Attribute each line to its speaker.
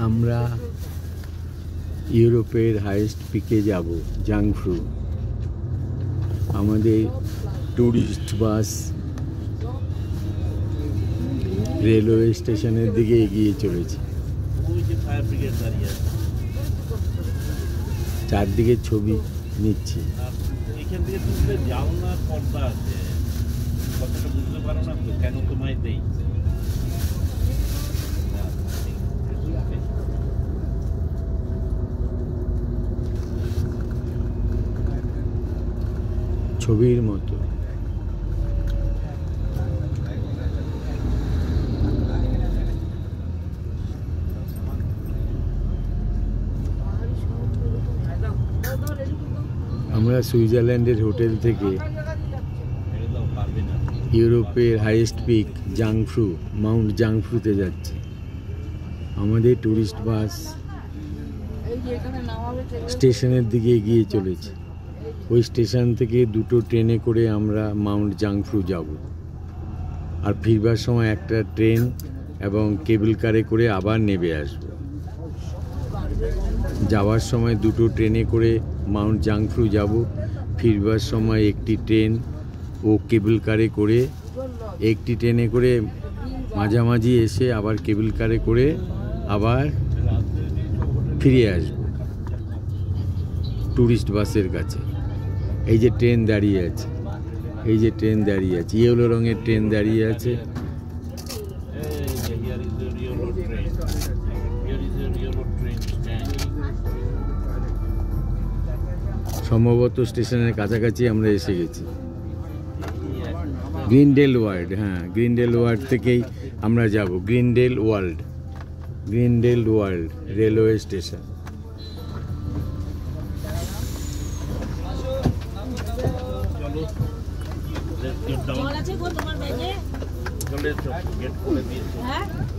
Speaker 1: আমরা ইউরোপের হাইয়েস্ট পিকে যাব, জাংফ্রু। আমাদের ট্যুরিস্ট বাস রেলওয়ে স্টেশনের দিকে এগিয়ে চলেছে। চারদিকে ছবি নিচ্ছি।
Speaker 2: এখান থেকে তুললে জানলার পর্দা আছে, কথাটা বুঝতে পারো না তো কেন তোমায় দেই।
Speaker 1: ছবির মতো। আমরা সুইজারল্যান্ডের হোটেল থেকে ইউরোপের হাইয়েস্ট পিক জাংফ্রু, মাউন্ট জাংফ্রুতে যাচ্ছি। আমাদের ট্যুরিস্ট বাস স্টেশনের দিকে এগিয়ে চলেছে। ওই স্টেশন থেকে দুটো ট্রেনে করে আমরা মাউন্ট জাংফ্রু যাব, আর ফিরবার সময় একটা ট্রেন এবং কেবল কারে করে আবার নেমে আসব। যাওয়ার সময় দুটো ট্রেনে করে মাউন্ট জাংফ্রু যাব, ফিরবার সময় একটি ট্রেন ও কেবল কারে করে, একটি ট্রেনে করে মাঝামাঝি এসে আবার কেবল কারে করে আবার ফিরে আসব ট্যুরিস্ট বাসের কাছে। এই যে ট্রেন দাঁড়িয়ে আছে, এই যে ট্রেন দাঁড়িয়ে আছে, ইয়েলো রঙের ট্রেন দাঁড়িয়ে আছে। সম্ভবত স্টেশনের কাছাকাছি আমরা এসে গেছি। গ্রিনডেল ওয়ার্ল্ড, হ্যাঁ, গ্রিনডেল ওয়ার্ল্ড থেকেই আমরা যাব। গ্রিনডেল ওয়ার্ল্ড রেলওয়ে স্টেশন।
Speaker 2: চলো,